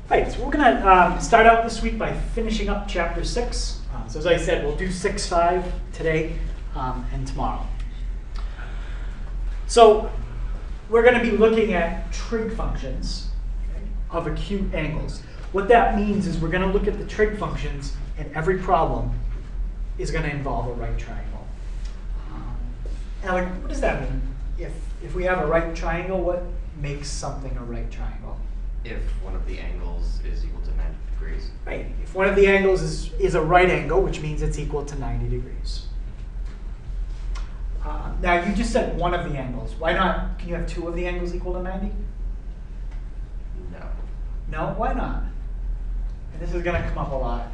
Right, so we're going to start out this week by finishing up chapter 6. So as I said, we'll do 6-5 today and tomorrow. So we're going to be looking at trig functions of acute angles. What that means is we're going to look at the trig functions, and every problem is going to involve a right triangle. Alec, what does that mean? If we have a right triangle, what makes something a right triangle? If one of the angles is equal to 90 degrees. Right. If one of the angles is a right angle, which means it's equal to 90 degrees. Now, you just said one of the angles. Why not? Can you have two of the angles equal to 90? No. No? Why not? And this is going to come up a lot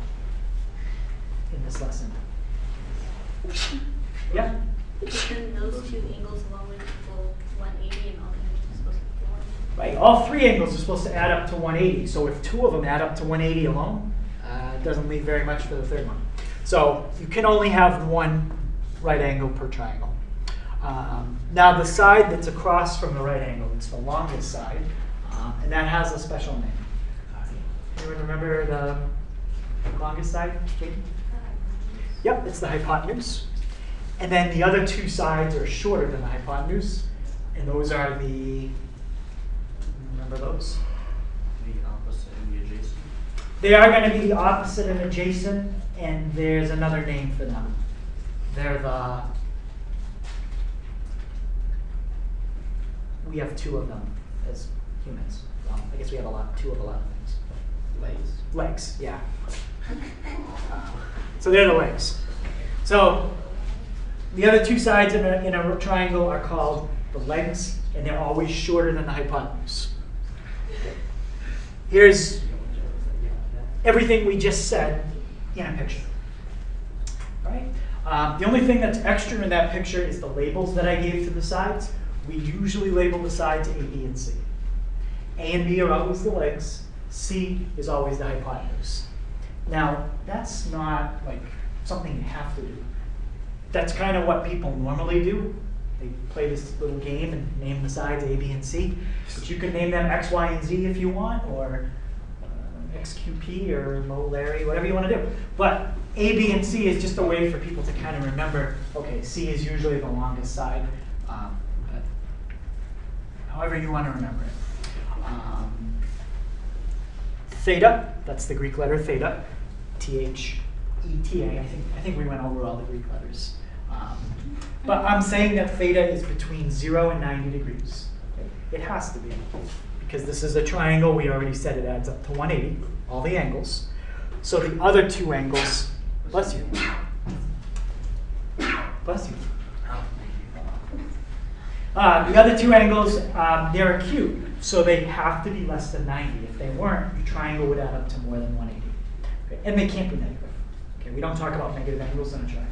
in this lesson. Yeah? Because then those two angles along with equal 180 and all the angles are supposed to be 180. Right. All three angles are supposed to add up to 180. So if two of them add up to 180 alone, it doesn't leave very much for the third one. So you can only have one right angle per triangle. Now the side that's across from the right angle, it's the longest side, and that has a special name. Anyone remember the longest side? Yep, it's the hypotenuse. And then the other two sides are shorter than the hypotenuse, and those are the, remember those? The opposite and the adjacent. They are going to be the opposite and adjacent, and there's another name for them. They're the, we have two of them as humans. Well, I guess we have two of a lot of things. Legs. Legs, yeah. So they're the legs. So the other two sides in a triangle are called the legs, and they're always shorter than the hypotenuse. Here's everything we just said in a picture. Right? The only thing that's extra in that picture is the labels that I gave to the sides. We usually label the sides A, B, and C. A and B are always the legs. C is always the hypotenuse. Now, that's not like something you have to do. That's kind of what people normally do. They play this little game and name the sides A, B, and C. But you can name them X, Y, and Z if you want, or XQP or Mo, Larry, whatever you want to do. But A, B, and C is just a way for people to kind of remember, okay, C is usually the longest side. However you want to remember it. Theta, that's the Greek letter theta, T-H-E-T-A. I think we went over all the Greek letters. But I'm saying that theta is between 0 and 90 degrees. It has to be, because this is a triangle. We already said it adds up to 180, all the angles. So the other two angles, bless you. Bless you. The other two angles, they're acute, so they have to be less than 90. If they weren't, your triangle would add up to more than 180. Okay? And they can't be negative. Okay? We don't talk about negative angles in a triangle.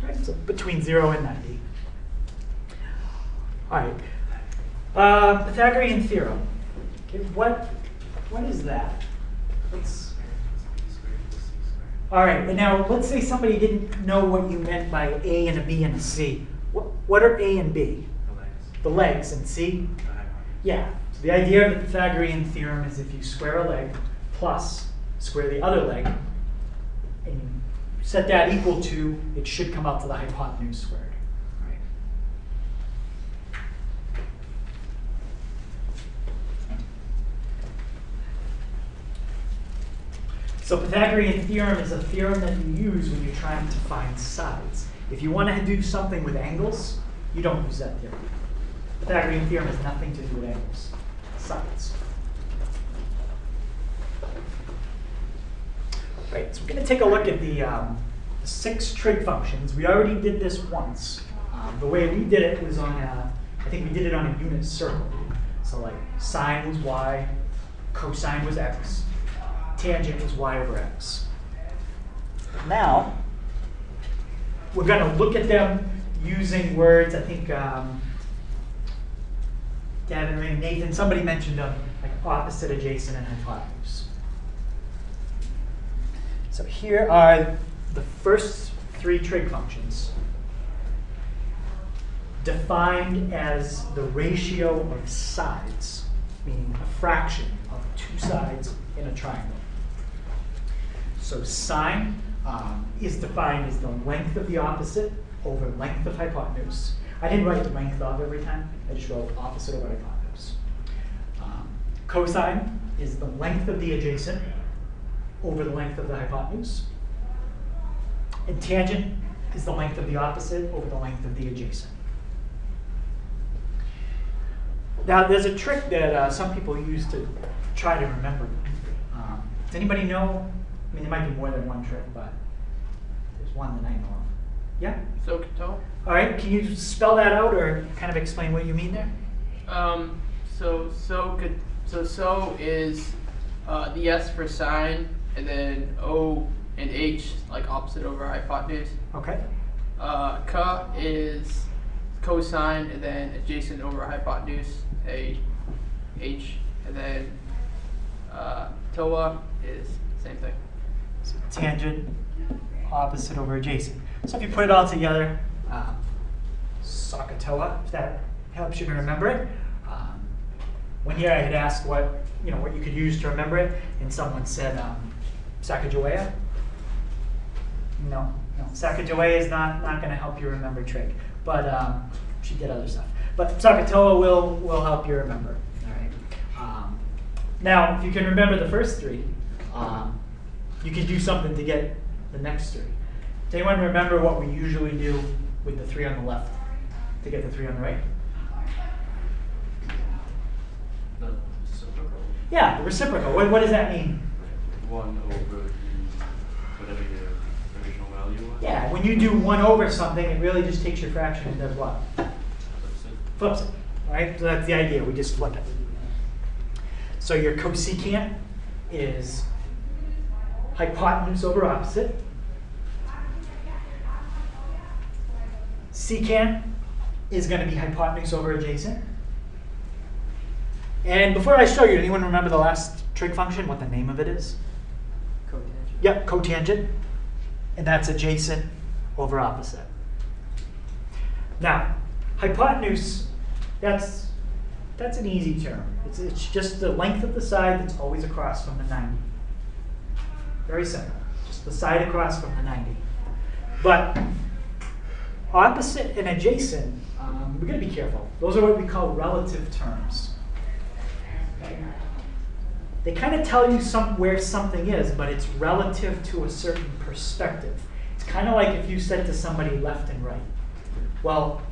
Right? So between 0 and 90. All right. Pythagorean theorem. Okay, what is that? All right, and now let's say somebody didn't know what you meant by A and a B and a C. What are A and B? The legs. The legs, and C? Yeah. So the idea of the Pythagorean theorem is if you square a leg plus square the other leg, and you set that equal to, it should come out to the hypotenuse squared. Right? So Pythagorean theorem is a theorem that you use when you're trying to find sides. If you want to do something with angles, you don't use that theorem. Pythagorean theorem has nothing to do with angles, sides. Right, so we're going to take a look at the 6 trig functions. We already did this once. The way we did it was on I think we did it on a unit circle. So like sine was y, cosine was x, tangent was y over x. Now, we're going to look at them using words. I think Gavin, Nathan, somebody mentioned them, like opposite, adjacent, and hypotenuse. So here are the first 3 trig functions defined as the ratio of sides, meaning a fraction of 2 two sides in a triangle. So sine is defined as the length of the opposite over length of hypotenuse. I didn't write length of every time. I just wrote opposite over hypotenuse. Cosine is the length of the adjacent over the length of the hypotenuse. And tangent is the length of the opposite over the length of the adjacent. Now, there's a trick that some people use to try to remember. Does anybody know? I mean, there might be more than one trick, but there's one that I know of. Yeah? SOHCAHTOA. All right, can you spell that out or kind of explain what you mean there? So is the S for sine, and then O and H like opposite over hypotenuse. Okay. Ka is cosine, and then adjacent over hypotenuse, A, H, and then TOA is same thing. So tangent, opposite over adjacent. So if you put it all together, SOHCAHTOA, if that helps you to remember it. One year I had asked what you could use to remember it, and someone said Sacagawea. No, Sacagawea is not going to help you remember trig, but you should get other stuff. But SOHCAHTOA will help you remember. All right. Now, if you can remember the first three, you can do something to get the next three. Does anyone remember what we usually do with the three on the left to get the three on the right? The reciprocal. Yeah, the reciprocal. What does that mean? 1 over whatever your original value was. Yeah, when you do 1 over something, it really just takes your fraction and does what? Flips it. Right? So that's the idea. We just flip it. So your cosecant is hypotenuse over opposite. Secant is going to be hypotenuse over adjacent. And before I show you, anyone remember the last trig function, what the name of it is? Cotangent. Yep, cotangent. And that's adjacent over opposite. Now, hypotenuse, that's an easy term. It's just the length of the side that's always across from the 90. Very simple. Just the side across from the 90. But opposite and adjacent, we're going to be careful. Those are what we call relative terms. Okay? They kind of tell you where something is, but it's relative to a certain perspective. It's kind of like if you said to somebody left and right. Well,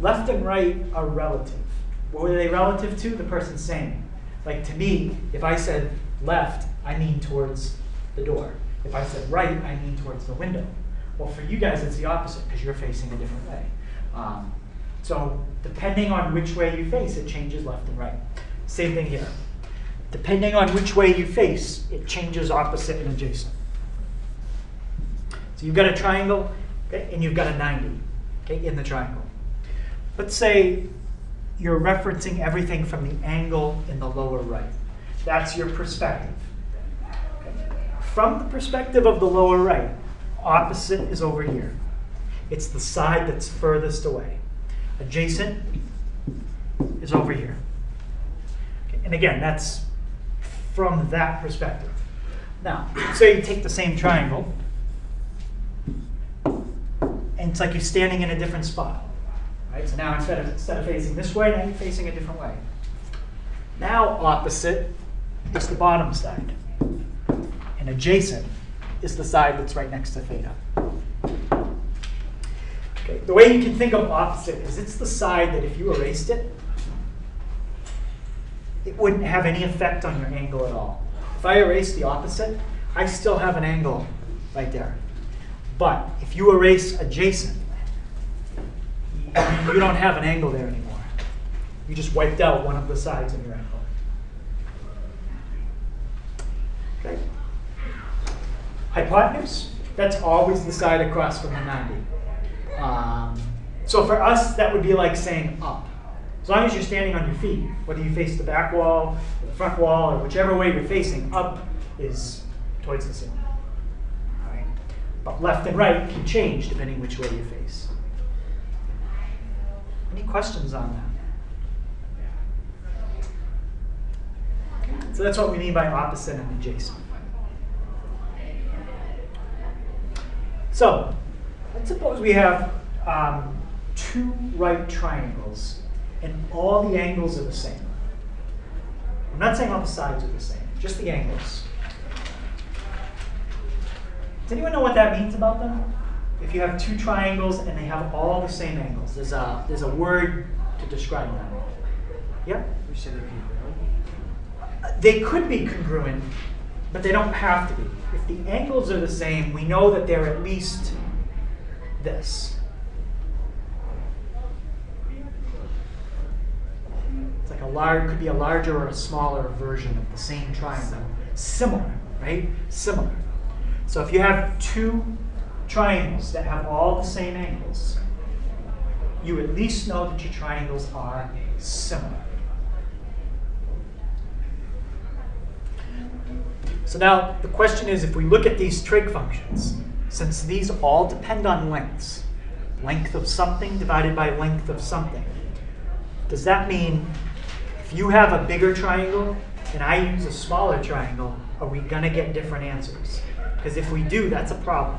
left and right are relative. What are they relative to? The person saying. Like to me, if I said left, I mean towards the door. If I said right, I mean towards the window. Well, for you guys, it's the opposite because you're facing a different way. So depending on which way you face, it changes left and right. Same thing here. Depending on which way you face, it changes opposite and adjacent. So you've got a triangle, okay, and you've got a 90, okay, in the triangle. Let's say you're referencing everything from the angle in the lower right. That's your perspective. Okay. From the perspective of the lower right, opposite is over here. It's the side that's furthest away. Adjacent is over here. Okay. And again, that's from that perspective. Now, say you take the same triangle, and it's like you're standing in a different spot. Right? So now instead of facing this way, now you're facing a different way. Now opposite is the bottom side. And adjacent is the side that's right next to theta. Okay. The way you can think of opposite is it's the side that if you erased it, it wouldn't have any effect on your angle at all. If I erase the opposite, I still have an angle right there. But if you erase adjacent, you don't have an angle there anymore. You just wiped out one of the sides of your angle. Okay. Hypotenuse, that's always the side across from the 90. So for us, that would be like saying up. As long as you're standing on your feet, whether you face the back wall, or the front wall, or whichever way you're facing, up is towards the ceiling. All right. But left and right can change depending which way you face. Any questions on that? So that's what we mean by opposite and adjacent. So let's suppose we have two right triangles and all the angles are the same. I'm not saying all the sides are the same, just the angles. Does anyone know what that means about them? If you have two triangles and they have all the same angles, there's a word to describe that. Yeah? You said they're congruent? They could be congruent, but they don't have to be. If the angles are the same, we know that they're at least this. It's like could be a larger or a smaller version of the same triangle. Similar, right? Similar. So if you have two triangles that have all the same angles, you at least know that your triangles are similar. So now the question is, if we look at these trig functions, since these all depend on lengths, length of something divided by length of something, does that mean if you have a bigger triangle and I use a smaller triangle, are we going to get different answers? Because if we do, that's a problem.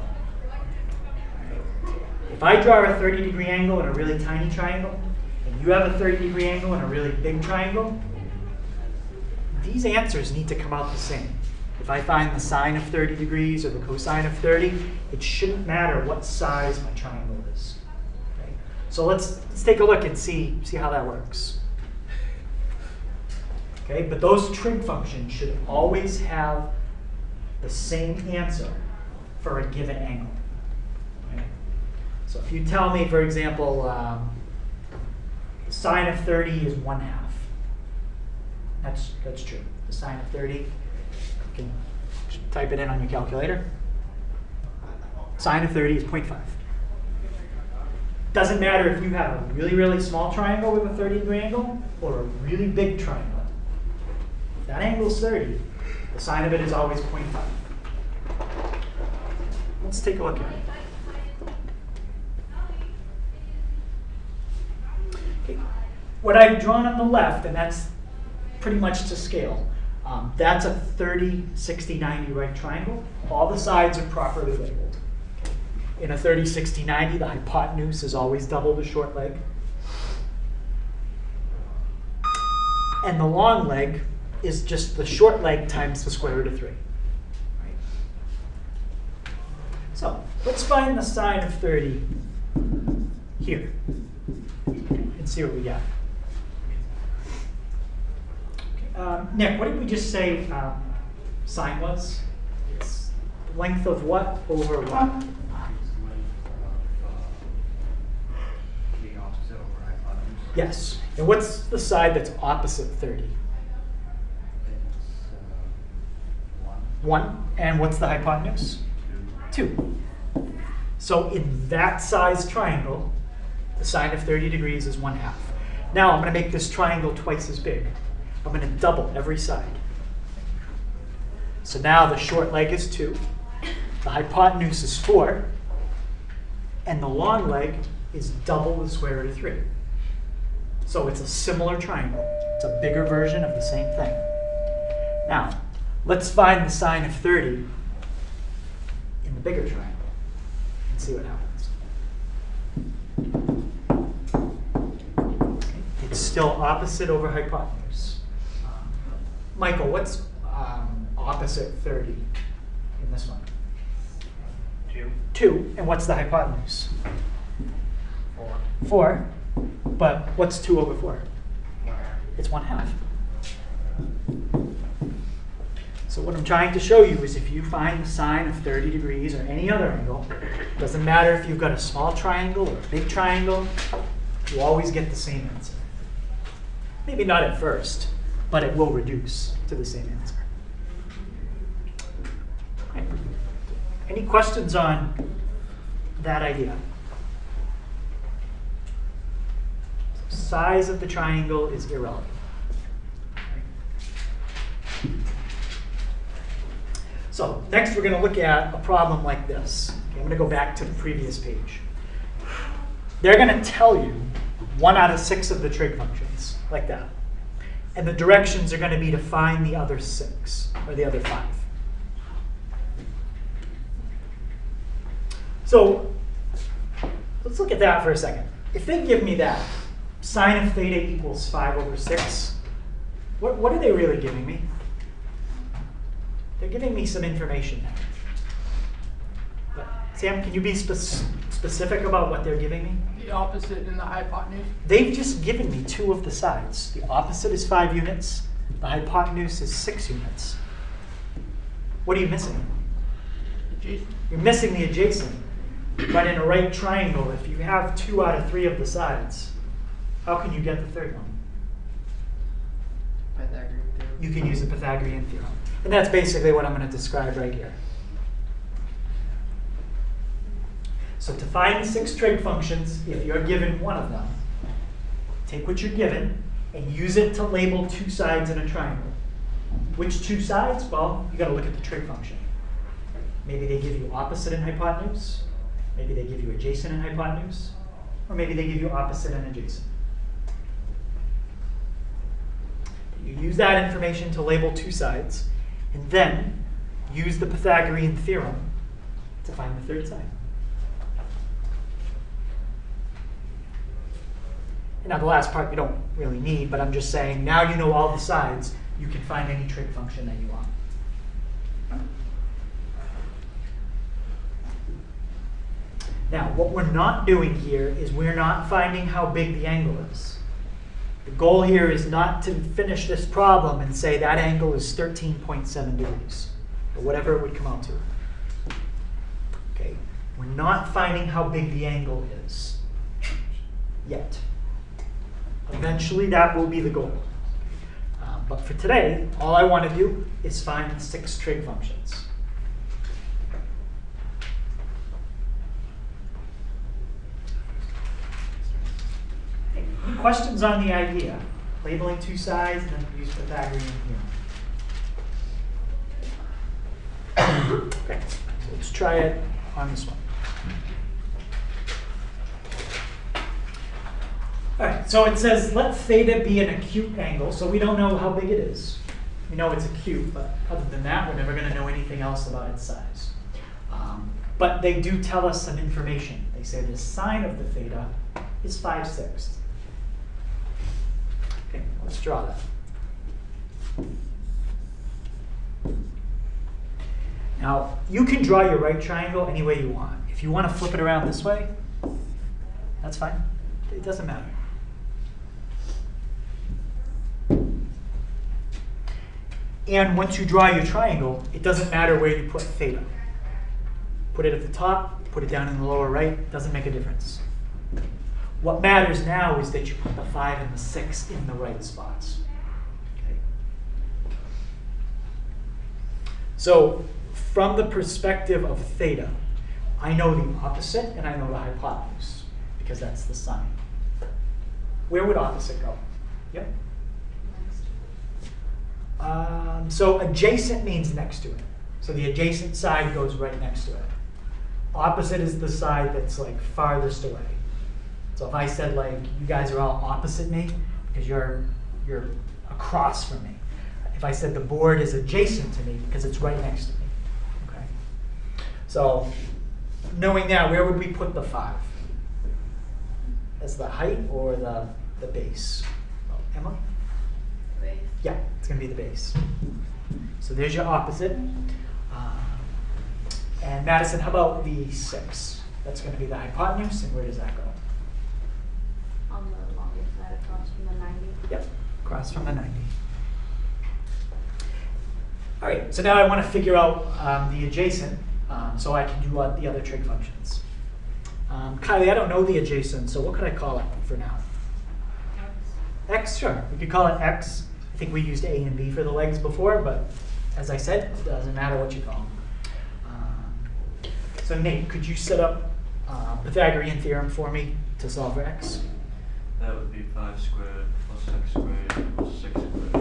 If I draw a 30-degree angle in a really tiny triangle, and you have a 30-degree angle in a really big triangle, these answers need to come out the same. If I find the sine of 30 degrees or the cosine of 30, it shouldn't matter what size my triangle is. Okay? So let's take a look and see how that works. Okay, but those trig functions should always have the same answer for a given angle. Okay? So if you tell me, for example, the sine of 30 is 1/2. That's true. The sine of 30, you can just type it in on your calculator. Sine of 30 is 0.5. Doesn't matter if you have a really, really small triangle with a 30-degree angle or a really big triangle. If that angle is 30, the sine of it is always 0.5. Let's take a look at it. Okay. What I've drawn on the left, and that's pretty much to scale, that's a 30, 60, 90 right triangle. All the sides are properly labeled. In a 30, 60, 90, the hypotenuse is always double the short leg. And the long leg is just the short leg times the square root of 3. Right? So let's find the sine of 30 here and see what we got. Nick, what did we just say sine was? It's length of what over what? The opposite over hypotenuse. Yes. And what's the side that's opposite 30? It's 1. And what's the hypotenuse? 2. So in that size triangle, the sine of 30 degrees is 1/2. Now I'm going to make this triangle twice as big. I'm going to double every side. So now the short leg is 2, the hypotenuse is 4, and the long leg is double the square root of 3. So it's a similar triangle. It's a bigger version of the same thing. Now, let's find the sine of 30 in the bigger triangle and see what happens. Okay. It's still opposite over hypotenuse. Michael, what's opposite 30 in this one? 2. 2. And what's the hypotenuse? 4. 4. But what's 2 over 4? 1/2. It's 1/2. So what I'm trying to show you is if you find the sine of 30 degrees or any other angle, doesn't matter if you've got a small triangle or a big triangle, you always get the same answer. Maybe not at first, but it will reduce to the same answer. Okay. Any questions on that idea? Size of the triangle is irrelevant. So next we're going to look at a problem like this. Okay, I'm going to go back to the previous page. They're going to tell you 1 out of 6 of the trig functions, like that. And the directions are going to be to find the other 6, or the other 5. So let's look at that for a second. If they give me that, sine of theta equals 5 over 6, what are they really giving me? They're giving me some information there. But Sam, can you be specific about what they're giving me? The opposite and the hypotenuse. They've just given me 2 of the sides. The opposite is 5 units. The hypotenuse is 6 units. What are you missing? Adjacent. You're missing the adjacent. But in a right triangle, if you have 2 out of 3 of the sides, how can you get the third one? Pythagorean theorem. You can use the Pythagorean theorem. And that's basically what I'm going to describe right here. So to find the 6 trig functions, if you're given one of them, take what you're given and use it to label 2 sides in a triangle. Which 2 sides? Well, you got to look at the trig function. Maybe they give you opposite and hypotenuse. Maybe they give you adjacent and hypotenuse. Or maybe they give you opposite and adjacent. You use that information to label 2 sides, and then use the Pythagorean theorem to find the third side. And now the last part you don't really need, but I'm just saying now you know all the sides, you can find any trig function that you want. Now, what we're not doing here is we're not finding how big the angle is. The goal here is not to finish this problem and say that angle is 13.7 degrees, or whatever it would come out to. Okay, we're not finding how big the angle is yet. Eventually, that will be the goal. But for today, all I want to do is find 6 trig functions. Any questions on the idea? Labeling 2 sides and then use Pythagorean theorem. Okay, so let's try it on this one. All right, so it says let theta be an acute angle. So we don't know how big it is. We know it's acute, but other than that, we're never going to know anything else about its size. But they do tell us some information. They say the sine of the theta is 5/6. Okay, let's draw that. Now, you can draw your right triangle any way you want. If you want to flip it around this way, that's fine. It doesn't matter. And once you draw your triangle, it doesn't matter where you put theta. Put it at the top, put it down in the lower right, doesn't make a difference. What matters now is that you put the 5 and the 6 in the right spots. Okay. So from the perspective of theta, I know the opposite and I know the hypotenuse, because that's the sine. Where would opposite go? Yep. So adjacent means next to it. So the adjacent side goes right next to it. Opposite is the side that's like farthest away. So if I said like you guys are all opposite me because you're across from me. If I said the board is adjacent to me because it's right next to me. Okay. So knowing that, where would we put the 5? As the height or the base? Oh, Emma? Base. Yeah, it's going to be the base. So there's your opposite. And Madison, how about the 6? That's going to be the hypotenuse, and where does that go? On the longest side across from the 90. Yep, across from the 90. All right, so now I want to figure out the adjacent, so I can do the other trig functions. Kylie, I don't know the adjacent, so what could I call it for now? X, sure. We could call it X. I think we used A and B for the legs before, but as I said, it doesn't matter what you call them. So Nate, could you set up Pythagorean theorem for me to solve for X? That would be 5 squared plus x squared equals 6 squared.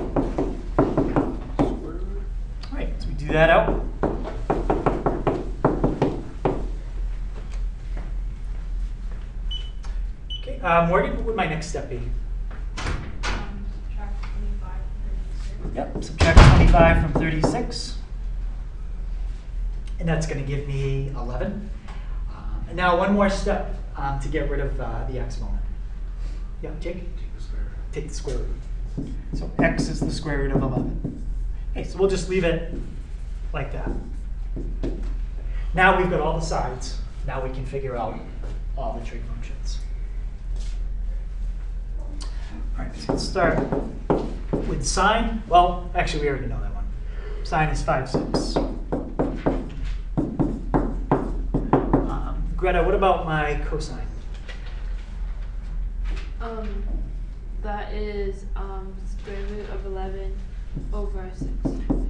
All right, so we do that out. Okay, Morgan, what would my next step be? Subtract 25 Yep, subtract 25 from 36. And that's going to give me 11. And now one more step to get rid of the exponent. Yeah, Jake? Take the square root. Take the square root. So x is the square root of 11. Okay, so we'll just leave it like that. Now we've got all the sides. Now we can figure out all the trig functions. All right, so let's start with sine. Well, actually, we already know that one. Sine is 5, 6. Greta, what about my cosine? That is square root of 11 over 6.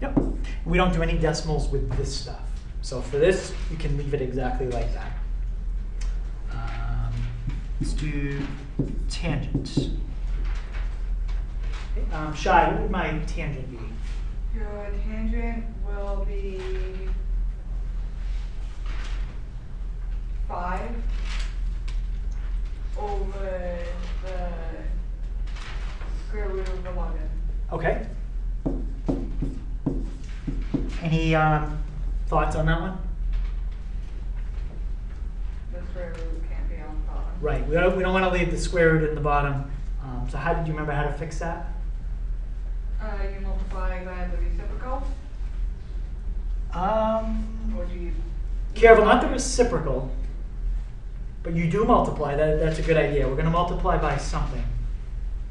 Yep. We don't do any decimals with this stuff. So for this, you can leave it exactly like that. Let's do tangent. Okay, Shai, what would my tangent be? Your tangent will be 5 over the square root of 11. Okay. Any thoughts on that one? The square root can't be on the bottom. Right. We don't want to leave the square root in the bottom. So how did you remember how to fix that? You multiply by the reciprocal, or do you? Careful, not the reciprocal, but you do multiply. That's a good idea. We're going to multiply by something.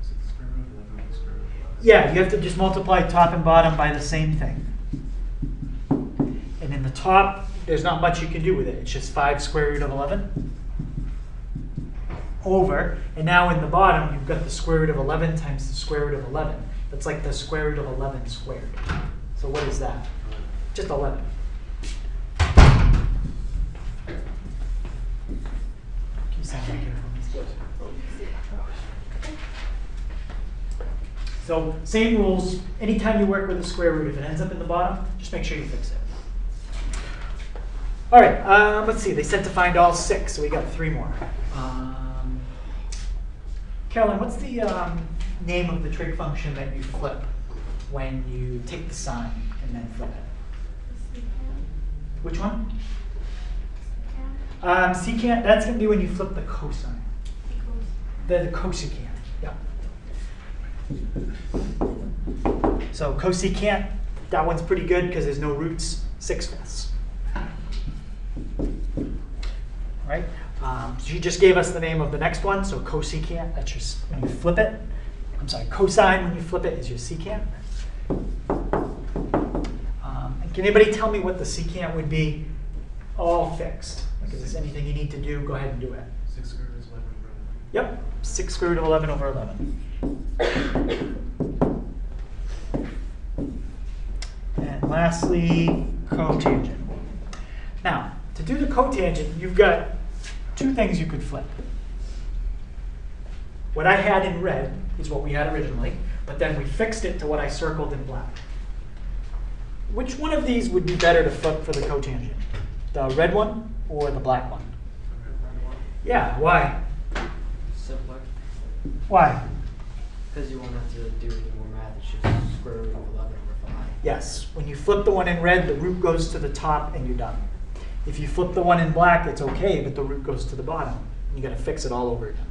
Is it the square root of 11 or the square root of 11? Yeah, you have to just multiply top and bottom by the same thing. And in the top, there's not much you can do with it. It's just 5 square root of 11 over. And now in the bottom, you've got the square root of 11 times the square root of 11. That's like the square root of 11 squared. So what is that? Just 11. Can you sound like it for me? So same rules. Anytime you work with a square root, if it ends up in the bottom, just make sure you fix it. All right, let's see. They said to find all 6, so we got 3 more. Carolyn, what's the name of the trig function that you flip when you take the sign and then flip it? Which one? Secant, that's going to be when you flip the cosine. The cosecant, yeah. So cosecant, that one's pretty good because there's no roots, 6/5. Right? She just gave us the name of the next one, so cosecant, that's your, when you flip it. I'm sorry, cosine when you flip it is your secant. And can anybody tell me what the secant would be? All fixed. Like, if there's anything you need to do, go ahead and do it. 6 square root is 11 over 11. Yep, 6 square root of 11 over 11. And lastly, cotangent. Now, to do the cotangent, you've got 2 things you could flip. What I had in red is what we had originally, but then we fixed it to what I circled in black. Which one of these would be better to flip for the cotangent? The red one or the black one? The red one. Yeah, why? Simpler, Why? because you won't have to do any more math. It's just square root of 11 over 5. Yes, when you flip the one in red, the root goes to the top and you're done. If you flip the one in black, it's okay, but the root goes to the bottom. You got to fix it all over again.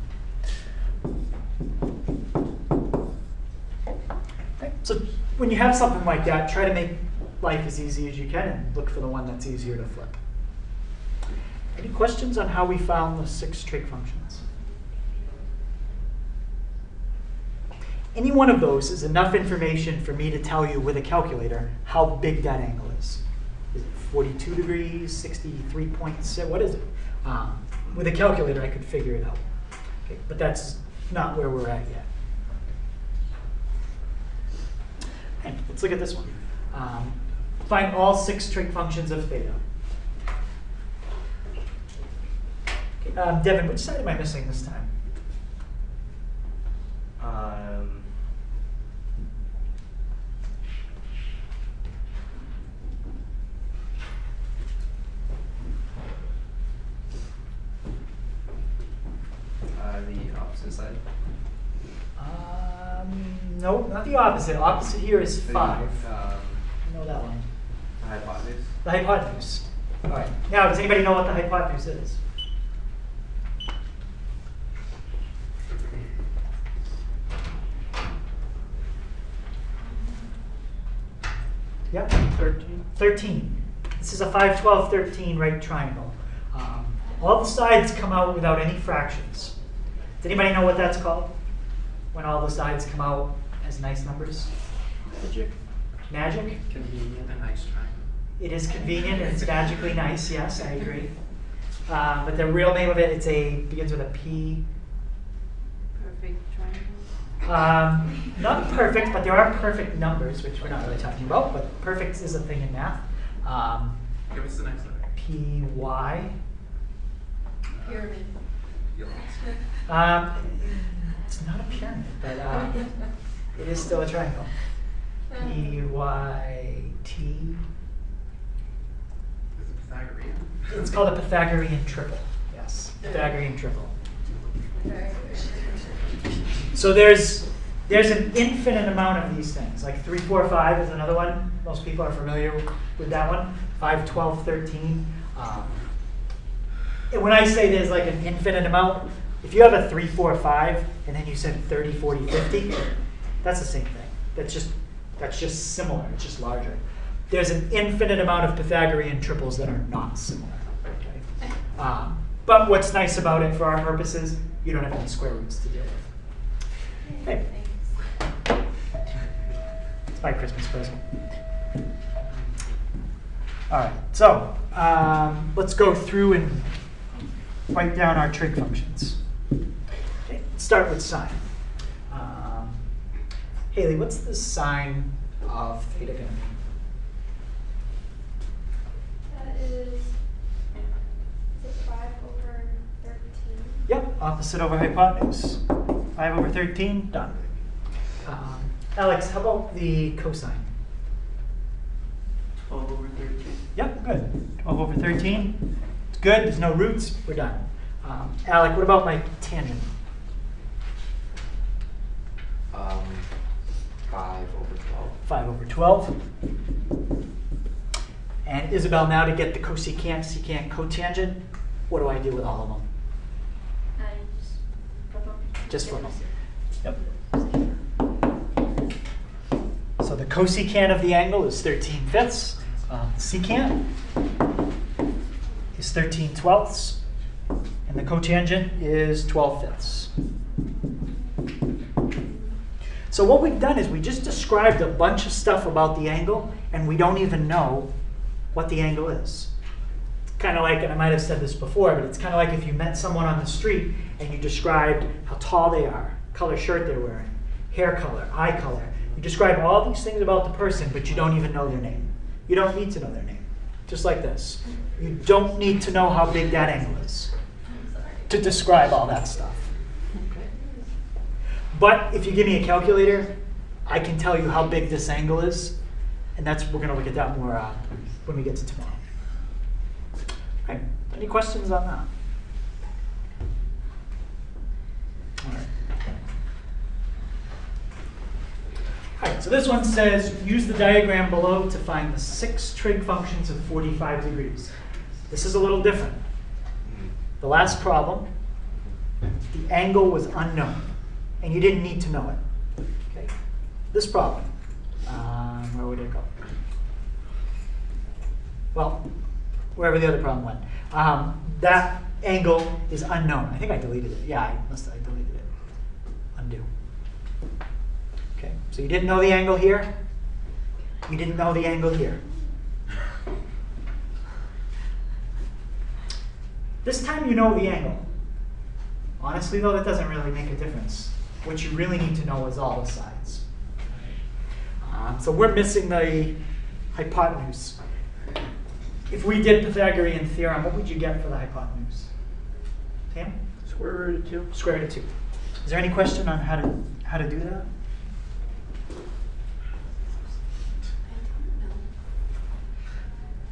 Okay, so when you have something like that, try to make life as easy as you can and look for the one that's easier to flip. Any questions on how we found the 6 trig functions? Any one of those is enough information for me to tell you with a calculator how big that angle is. Is it 42 degrees, 63.6, what is it? With a calculator, I could figure it out. Okay, but that's not where we're at yet. Okay, let's look at this one. Find all 6 trig functions of theta. Okay, Devin, which side am I missing this time? The opposite side. No, not the opposite. Opposite here is 5. You know that one. The hypotenuse. The hypotenuse. All right. Now, does anybody know what the hypotenuse is? Yep. 13. 13. This is a 5, 12, 13 right triangle. All the sides come out without any fractions. Does anybody know what that's called? When all the sides come out as nice numbers? Magic. Magic? Convenient. A nice triangle. It is convenient and it's magically nice, yes, I agree. But the real name of it, begins with a P. Perfect triangle. Not perfect, but there are perfect numbers, which we're not really talking about, but perfect is a thing in math. Give us the next letter. PY. Pyramid. It's not a pyramid, but it is still a triangle. PYT. Is it Pythagorean? It's called a Pythagorean triple. Yes, Pythagorean triple. So there's an infinite amount of these things. Like 3, 4, 5 is another one. Most people are familiar with that one. 5, 12, 13. And when I say there's like an infinite amount, if you have a 3, 4, 5, and then you said 30, 40, 50, that's the same thing. That's just similar. It's just larger. There's an infinite amount of Pythagorean triples that are not similar. Okay? But what's nice about it for our purposes, you don't have any square roots to deal with. Okay. It's my Christmas present. All right, so let's go through and write down our trig functions. Okay, let's start with sine. Haley, what's the sine of theta going to be? That is it 5 over 13? Yep, opposite over hypotenuse. 5 over 13, done. Alex, how about the cosine? 12 over 13. Yep, good. 12 over 13. It's good, there's no roots, we're done. Alec, what about my tangent? 5 over 12. 5 over 12. And Isabel, now to get the cosecant, secant, cotangent, what do I do with all of them? Just flip them. Just flip them. Yep. So the cosecant of the angle is 13/5. Secant is 13/12. And the cotangent is 12/5. So what we've done is we just described a bunch of stuff about the angle, and we don't even know what the angle is. It's kind of like, and I might have said this before, but it's kind of like if you met someone on the street and you described how tall they are, color shirt they're wearing, hair color, eye color. You describe all these things about the person, but you don't even know their name. You don't need to know their name. Just like this. You don't need to know how big that angle is to describe all that stuff. But if you give me a calculator, I can tell you how big this angle is, and we're going to look at that more when we get to tomorrow. Okay. Any questions on that? All right. All right, so this one says, use the diagram below to find the 6 trig functions of 45 degrees. This is a little different. The last problem, the angle was unknown, and you didn't need to know it. Okay. This problem, where would it go? Well, wherever the other problem went. That angle is unknown. I think I deleted it. Yeah, I deleted it. Undo. Okay, so you didn't know the angle here. You didn't know the angle here. This time you know the angle. Honestly, though, that doesn't really make a difference. What you really need to know is all the sides. So we're missing the hypotenuse. If we did Pythagorean theorem, what would you get for the hypotenuse? Sam? Square root of 2. Square root of 2. Is there any question on how to do that?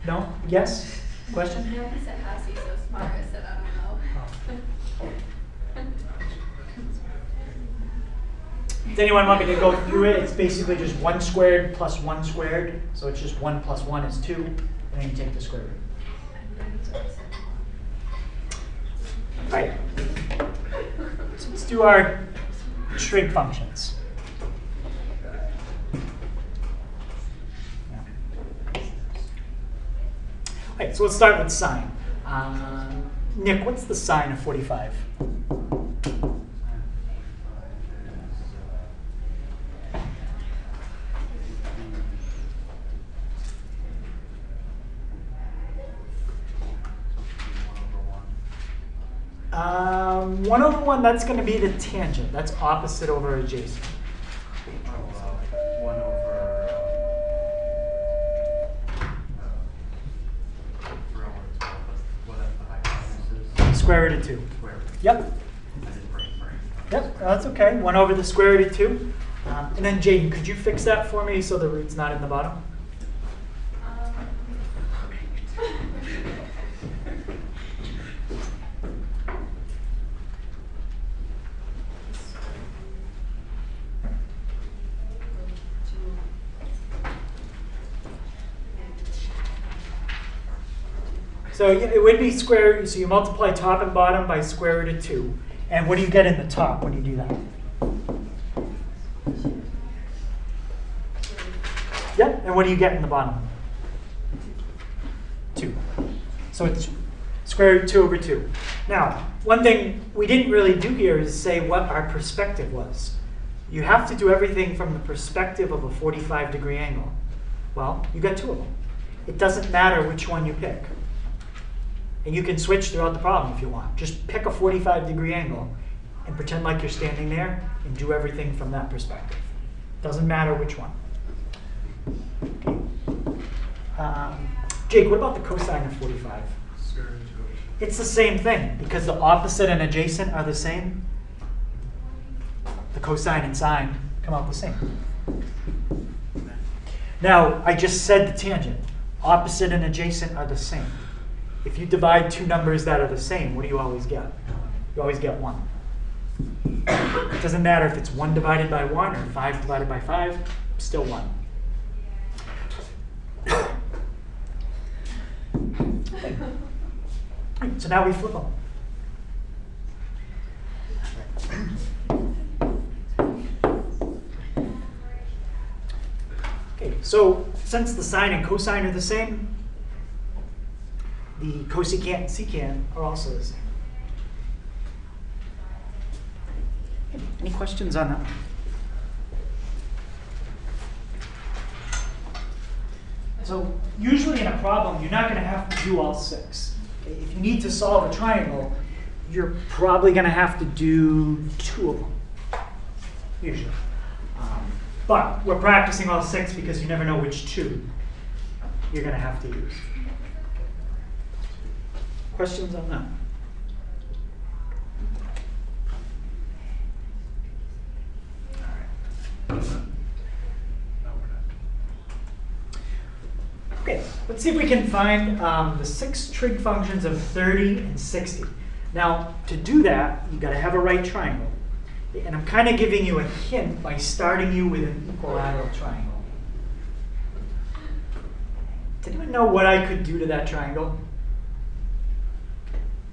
No? Yes? Question? No, I said, how's he so smart? I said, I don't know. Did anyone want me to go through it? It's basically just 1 squared plus 1 squared. So it's just 1 plus 1 is 2. And then you take the square root. All right. So let's do our trig functions. All right, so let's start with sine. Nick, what's the sine of 45? One over 1, that's going to be the tangent. That's opposite over adjacent. 1 over. Whatever the hypotenuse is. Square root of 2. Square root. Yep. I did brain. Yep, that's okay. 1 over the square root of 2. And then Jaden, could you fix that for me so the root's not in the bottom? So it would be square, so you multiply top and bottom by square root of 2. And what do you get in the top when you do that? Yep, and what do you get in the bottom? 2. So it's square root 2 over 2. Now, one thing we didn't really do here is say what our perspective was. You have to do everything from the perspective of a 45-degree angle. Well, you got 2 of them. It doesn't matter which one you pick. And you can switch throughout the problem if you want. Just pick a 45-degree angle and pretend like you're standing there and do everything from that perspective. Doesn't matter which one. Okay. Jake, what about the cosine of 45? Square root 2 over 2. It's the same thing because the opposite and adjacent are the same. The cosine and sine come out the same. Now, I just said the tangent. Opposite and adjacent are the same. If you divide 2 numbers that are the same, what do you always get? You always get 1. It doesn't matter if it's 1 divided by 1 or 5 divided by 5, still 1. So now we flip them. Okay, so since the sine and cosine are the same, the cosecant and secant are also the same. Any questions on that? So usually in a problem, you're not going to have to do all 6. Okay? If you need to solve a triangle, you're probably going to have to do 2 of them, usually. But we're practicing all 6 because you never know which 2 you're going to have to use. Questions on that? Okay, let's see if we can find the 6 trig functions of 30 and 60. Now, to do that, you've got to have a right triangle. And I'm kind of giving you a hint by starting you with an equilateral triangle. Does anyone know what I could do to that triangle?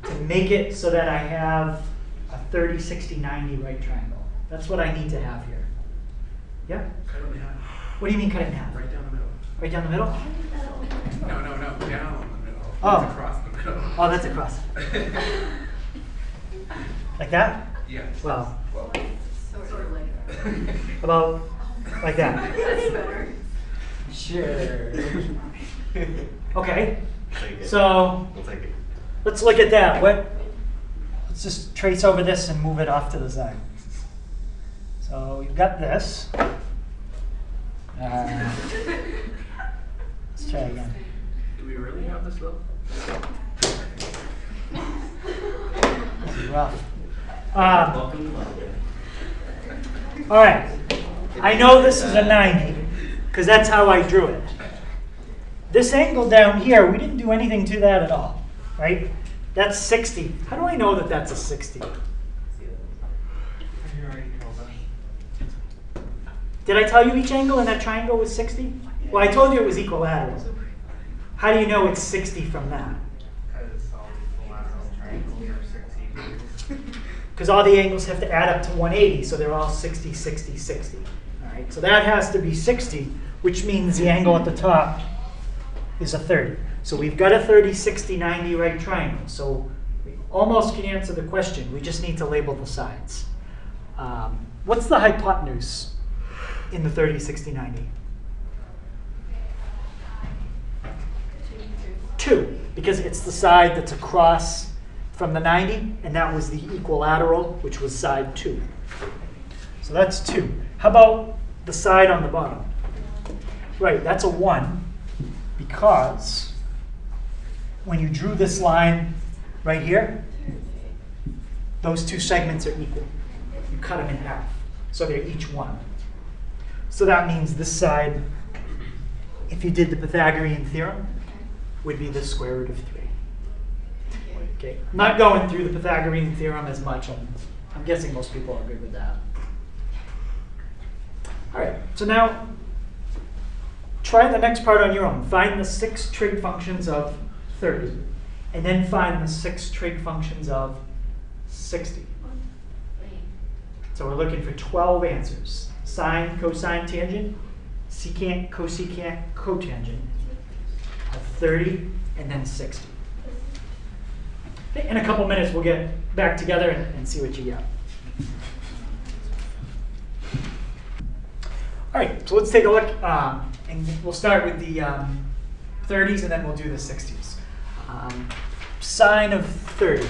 To make it so that I have a 30, 60, 90 right triangle. That's what I need to have here. Yeah? Cut it in half. What do you mean cut it in half? Right down the middle. Right down the middle? No, down the middle. Oh. It's across the middle. Oh, that's across. Like that? Yes. Well, Sort of like about like that. That's better. Sure. Okay. Take it. So We'll take it. let's look at that. Let's just trace over this and move it off to the side. So we've got this. Let's try again. Do we really have this though? This is rough. Welcome to London. All right. I know this is a 90 because that's how I drew it. This angle down here, we didn't do anything to that at all, right? That's 60. How do I know that that's a 60? Did I tell you each angle in that triangle was 60? Well, I told you it was equilateral. How do you know it's 60 from that? Because all equilateral triangles are 60 degrees. Because all the angles have to add up to 180, so they're all 60, 60, 60. All right, so that has to be 60, which means the angle at the top is a 30. So we've got a 30, 60, 90 right triangle. So we almost can answer the question. We just need to label the sides. What's the hypotenuse in the 30, 60, 90? 2, because it's the side that's across from the 90, and that was the equilateral, which was side 2. So that's 2. How about the side on the bottom? Right, that's a 1, because when you drew this line right here, those two segments are equal. You cut them in half, so they're each 1. So that means this side, if you did the Pythagorean theorem, would be the square root of 3. Okay, I'm not going through the Pythagorean theorem as much. I'm guessing most people are good with that. All right, so now try the next part on your own. Find the 6 trig functions of 30, and then find the 6 trig functions of 60. So we're looking for 12 answers. Sine, cosine, tangent, secant, cosecant, cotangent of 30, and then 60. In a couple minutes, we'll get back together and see what you get. All right, so let's take a look, and we'll start with the 30s, and then we'll do the 60s. Sine of 30.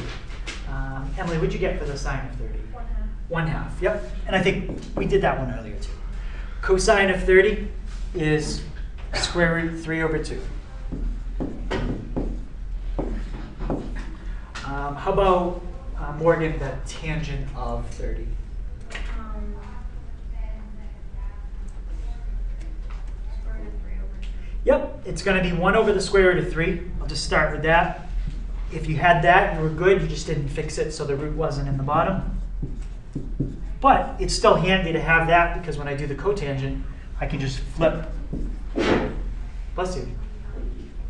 Emily, what'd you get for the sine of 30? 1/2, yep. And I think we did that one earlier too. Cosine of 30 is square root 3 over 2. How about, Morgan, the tangent of 30? Yep, it's going to be 1 over the square root of 3. I'll just start with that. If you had that, you were good. You just didn't fix it, so the root wasn't in the bottom. But it's still handy to have that, because when I do the cotangent, I can just flip, bless you,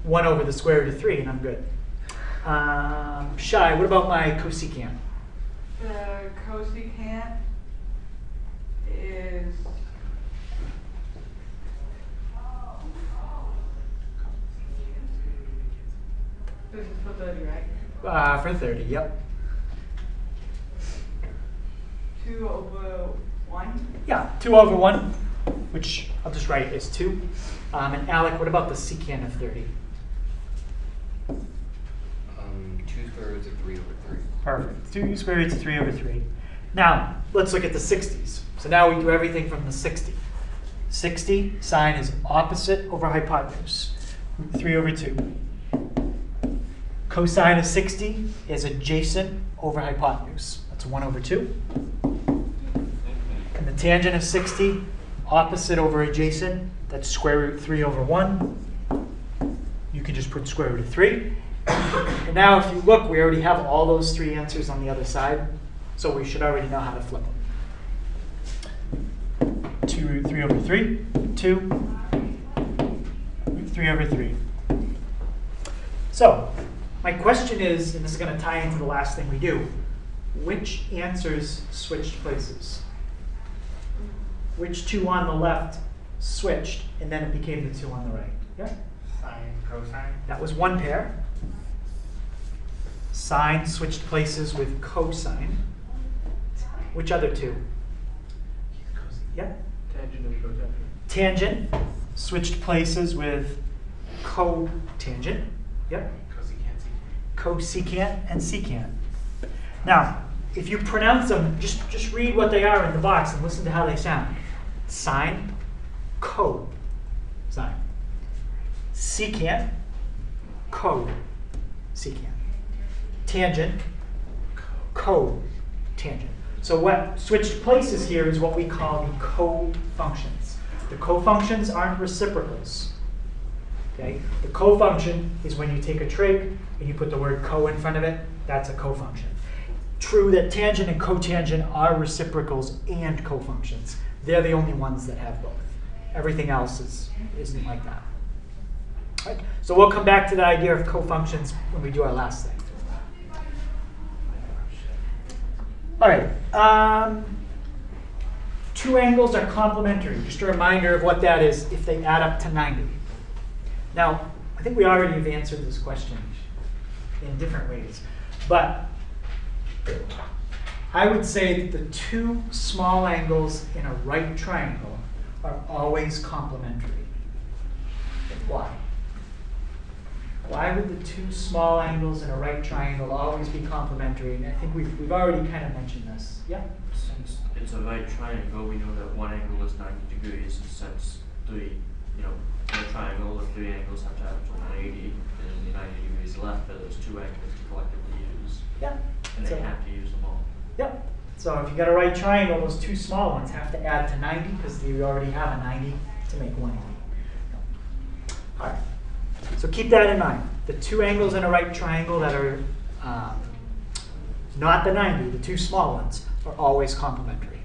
1 over the square root of 3, and I'm good. Shai, what about my cosecant? The cosecant is this is for 30, right? For 30, yep. 2 over 1. Yeah, 2 over 1, which I'll just write as 2. And Alec, what about the secant of 30? 2 square roots of 3 over 3. Perfect. 2 square roots of 3 over 3. Now, let's look at the 60s. So now we do everything from the 60. 60, sine is opposite over hypotenuse, 3 over 2. Cosine of 60 is adjacent over hypotenuse. That's 1 over 2. And the tangent of 60, opposite over adjacent, that's square root 3 over 1. You can just put square root of 3. And now if you look, we already have all those 3 answers on the other side, so we should already know how to flip them. 2 root 3 over 3, 2, root 3 over 3. So, my question is, and this is going to tie into the last thing we do, which answers switched places? Which 2 on the left switched, and then it became the 2 on the right? Yeah? Sine, cosine. That was one pair. Sine switched places with cosine. Which other 2? Yeah? Tangent and cotangent. Tangent switched places with cotangent. Yep. Cosecant and secant. Now, if you pronounce them, just read what they are in the box and listen to how they sound. Sine, cosine. Secant, cosecant. Tangent, cotangent. So what switched places here is what we call the cofunctions. The cofunctions aren't reciprocals. Okay? The cofunction is when you take a trig and you put the word co in front of it. That's a cofunction. True that tangent and cotangent are reciprocals and cofunctions. They're the only ones that have both. Everything else isn't like that. Right? So we'll come back to the idea of cofunctions when we do our last thing. All right. Two angles are complementary. Just a reminder of what that is if they add up to 90. Now, I think we already have answered this question in different ways. But I would say that the two small angles in a right triangle are always complementary. Why? Why would the two small angles in a right triangle always be complementary? And I think we've already kind of mentioned this. Yeah? Since it's a right triangle, we know that one angle is 90 degrees, and since in a triangle, the three angles have to average 180, there's only 90 degrees left for those two angles to collectively use. Yeah. And they have to use them all. Yep. So if you got a right triangle, those two small ones have to add to 90 because you already have a 90 to make 180. All right. So keep that in mind. The two angles in a right triangle that are not the 90, the two small ones, are always complementary.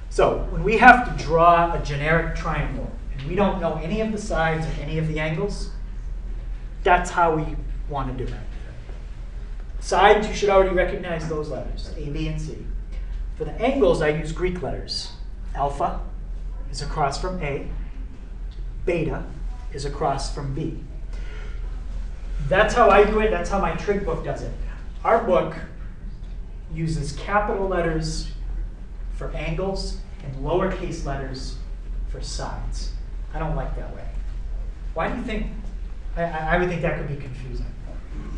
So when we have to draw a generic triangle and we don't know any of the sides or any of the angles, that's how we want to do it. Sides, you should already recognize those letters, A, B, and C. For the angles, I use Greek letters. Alpha is across from A. Beta is across from B. That's how I do it. That's how my trig book does it. Our book uses capital letters for angles and lowercase letters for sides. I don't like that way. Why do you think? I would think that could be confusing.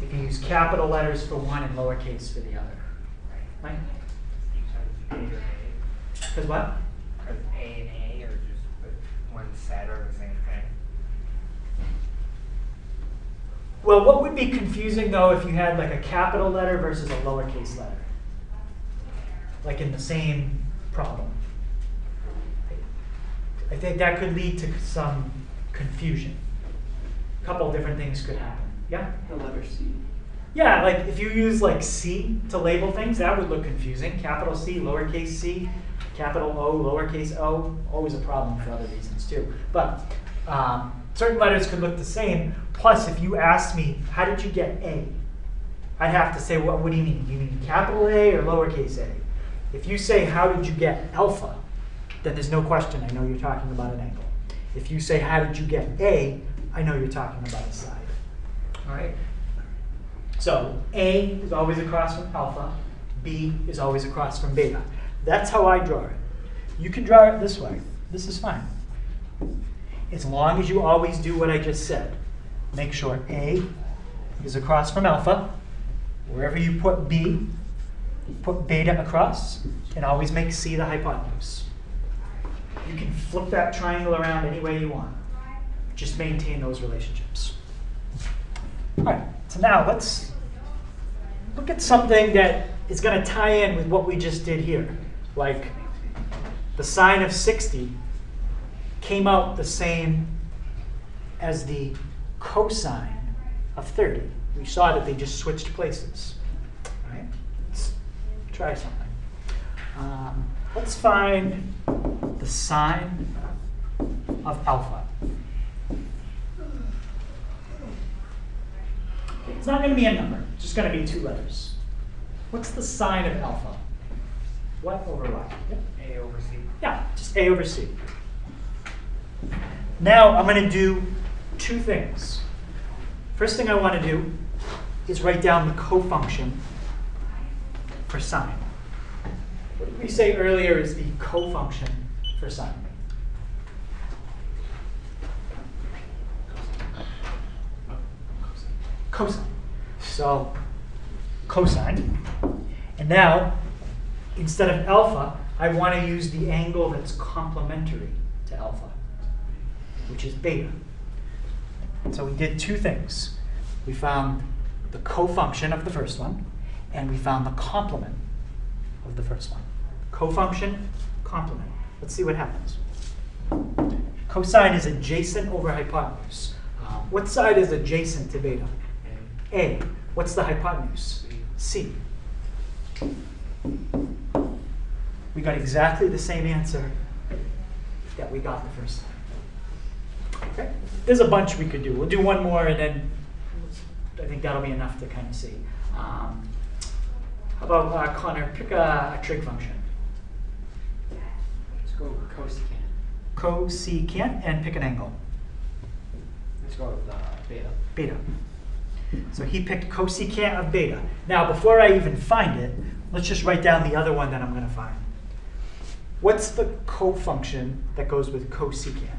If you use capital letters for one and lowercase for the other. Right? Because A or A. Because what? Because A and A are just one set or the same thing. Well, what would be confusing though if you had like a capital letter versus a lowercase letter? Like in the same problem. I think that could lead to some confusion. A couple different things could happen. Yeah? The letter C. Yeah, like if you use like C to label things, that would look confusing. Capital C, lowercase c, capital O, lowercase o, always a problem for other reasons too. But certain letters could look the same. Plus, if you asked me, how did you get A? I'd have to say, what do you mean? Do you mean capital A or lowercase a? If you say, how did you get alpha? Then there's no question, I know you're talking about an angle. If you say, how did you get A? I know you're talking about a side. All right? So A is always across from alpha. B is always across from beta. That's how I draw it. You can draw it this way. This is fine. As long as you always do what I just said. Make sure A is across from alpha. Wherever you put B, put beta across, and always make C the hypotenuse. You can flip that triangle around any way you want. Just maintain those relationships. All right, so now let's look at something that is going to tie in with what we just did here. Like the sine of 60 came out the same as the cosine of 30. We saw that they just switched places. All right, let's try something. Let's find the sine of alpha. It's not going to be a number. It's just going to be two letters. What's the sine of alpha? What over what? Yep. A over C. Yeah, just A over C. Now I'm going to do two things. First thing I want to do is write down the cofunction for sine. What did we say earlier is the cofunction for sine? Cosine. So cosine. And now, instead of alpha, I want to use the angle that's complementary to alpha, which is beta. So we did two things. We found the cofunction of the first one, and we found the complement of the first one. Cofunction, complement. Let's see what happens. Cosine is adjacent over hypotenuse. What side is adjacent to beta? A. What's the hypotenuse? C. we got exactly the same answer that we got the first time. Okay? There's a bunch we could do. We'll do one more, and then I think that'll be enough to kind of see. How about Connor, pick a trig function. Let's go with cosecant. Cosecant, and pick an angle. Let's go with beta. Beta. So he picked cosecant of beta. Now, before I even find it, let's just write down the other one that I'm going to find. What's the cofunction that goes with cosecant?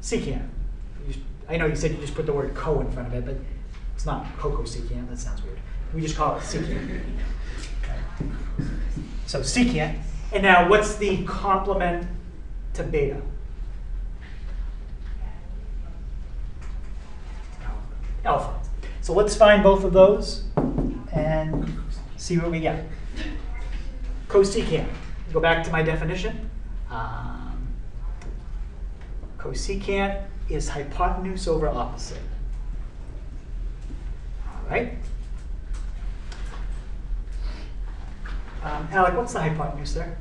Secant. I know you said you just put the word co in front of it, but it's not cocosecant. That sounds weird. We just call it secant. So secant. And now, what's the complement to beta? Alpha. So let's find both of those and see what we get. Cosecant. Go back to my definition. Cosecant is hypotenuse over opposite. All right. Alec, what's the hypotenuse there?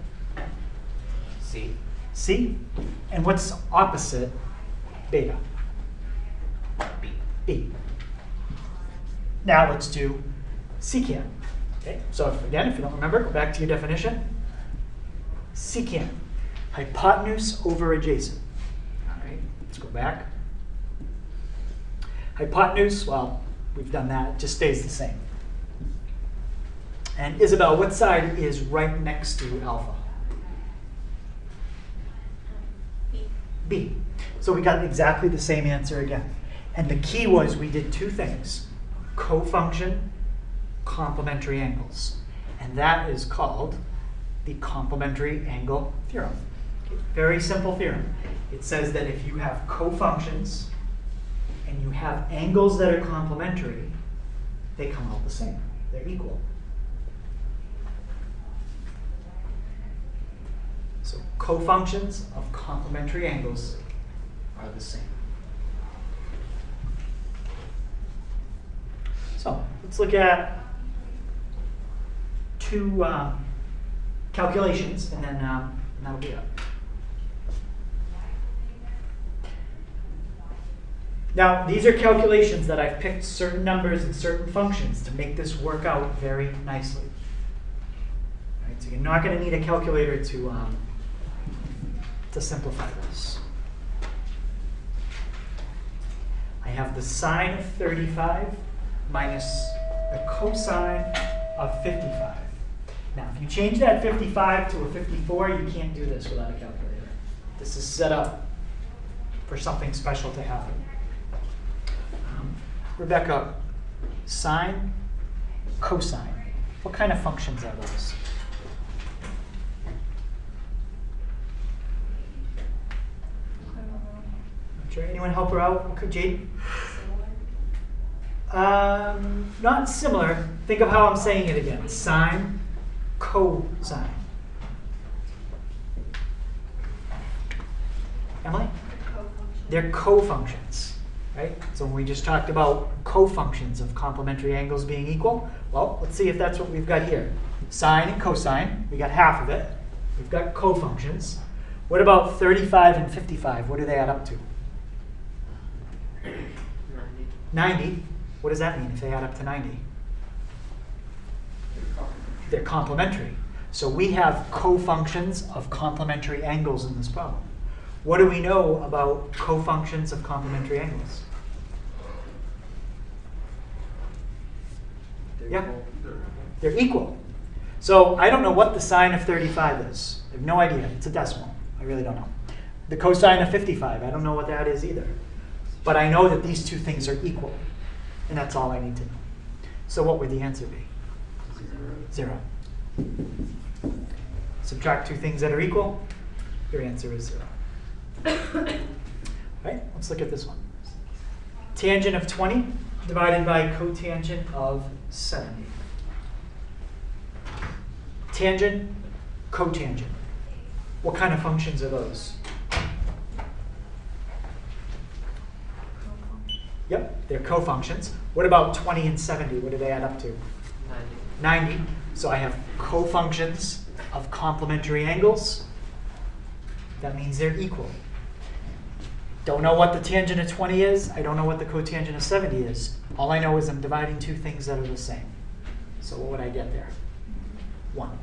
C. C. And what's opposite beta? B. B. Now let's do secant. Okay. So again, if you don't remember, go back to your definition. Secant. Hypotenuse over adjacent. Let's go back. Hypotenuse, well, we've done that. It just stays the same. And Isabel, what side is right next to alpha? B. B. So we got exactly the same answer again. And the key was we did two things. Cofunction, complementary angles. And that is called the complementary angle theorem. Very simple theorem. It says that if you have cofunctions and you have angles that are complementary, they come out the same. They're equal. So cofunctions of complementary angles are the same. So let's look at two calculations, and then that'll be it. Now, these are calculations that I've picked certain numbers and certain functions to make this work out very nicely. Right, so you're not going to need a calculator to simplify this. I have the sine of 35 minus the cosine of 55. Now, if you change that 55 to a 54, you can't do this without a calculator. This is set up for something special to happen. Rebecca, sine, cosine. What kind of functions are those? Sure, anyone help her out? Jade? Not similar. Think of how I'm saying it again. Sine, cosine. Emily? They're cofunctions. Right? So when we just talked about cofunctions of complementary angles being equal, well, let's see if that's what we've got here. Sine and cosine, we got half of it. We've got cofunctions. What about 35 and 55? What do they add up to? 90. What does that mean if they add up to 90? They're complementary. So we have cofunctions of complementary angles in this problem. What do we know about cofunctions of complementary angles? Yeah, they're equal. So I don't know what the sine of 35 is. I have no idea. It's a decimal. I really don't know. The cosine of 55, I don't know what that is either. But I know that these two things are equal. And that's all I need to know. So what would the answer be? 0. Subtract two things that are equal. Your answer is 0. Right? Let's look at this one. Tangent of 20 divided by cotangent of 70. Tangent, cotangent. What kind of functions are those? Yep, they're cofunctions. What about 20 and 70? What do they add up to? 90. So I have cofunctions of complementary angles, that means they're equal. Don't know what the tangent of 20 is. I don't know what the cotangent of 70 is. All I know is I'm dividing two things that are the same. So what would I get there? 1.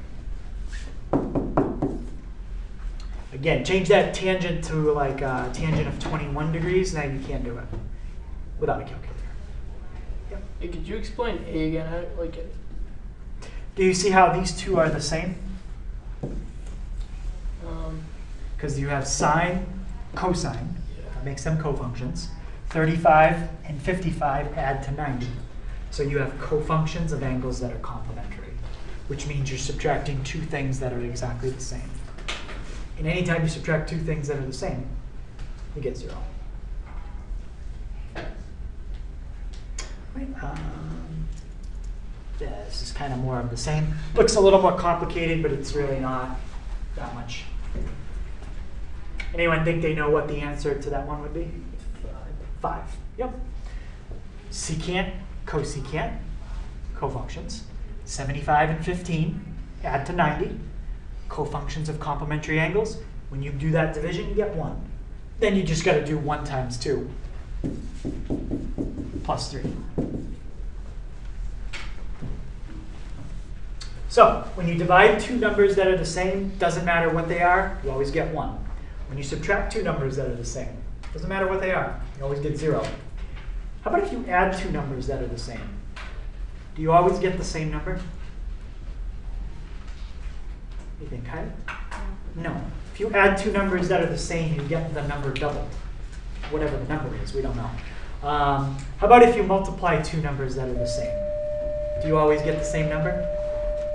Again, change that tangent to like a tangent of 21 degrees. Now you can't do it without a calculator. Yep. Hey, could you explain A again? I don't like it. Do you see how these two are the same? Because you have sine, cosine, that makes them cofunctions. 35 and 55 add to 90. So you have cofunctions of angles that are complementary, which means you're subtracting two things that are exactly the same. And anytime you subtract two things that are the same, you get 0. Right, yeah, this is kind of more of the same. Looks a little more complicated, but it's really not that much. Anyone think they know what the answer to that one would be? 5. Yep. Secant, cosecant, cofunctions. 75 and 15 add to 90. Cofunctions of complementary angles. When you do that division, you get 1. Then you just got to do 1 times 2 plus 3. So when you divide two numbers that are the same, doesn't matter what they are, you always get 1. When you subtract two numbers that are the same, doesn't matter what they are, you always get 0. How about if you add two numbers that are the same? Do you always get the same number? You think, Kyle? No. If you add two numbers that are the same, you get the number doubled. Whatever the number is, we don't know. How about if you multiply two numbers that are the same? Do you always get the same number,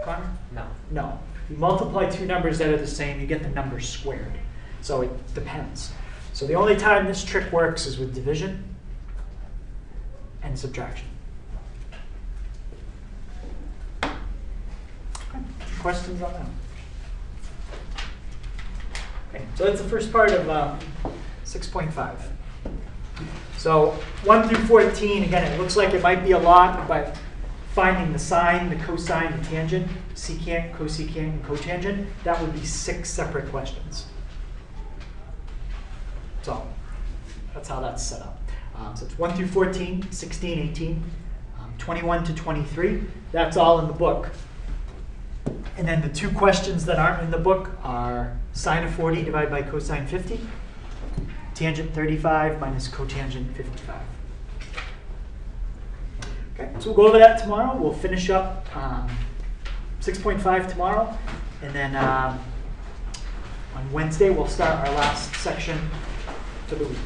Connor? No. No. If you multiply two numbers that are the same, you get the number squared. So it depends. So the only time this trick works is with division and subtraction. Okay. Questions on that? Okay, so that's the first part of 6.5. So 1 through 14, again, it looks like it might be a lot, but finding the sine, the cosine, the tangent, secant, cosecant, and cotangent, that would be 6 separate questions. So that's how that's set up. So it's 1 through 14, 16, 18, 21 to 23. That's all in the book. And then the two questions that aren't in the book are sine of 40 divided by cosine 50, tangent 35 minus cotangent 55. Okay, so we'll go over that tomorrow. We'll finish up 6.5 tomorrow. And then on Wednesday, we'll start our last section for the week.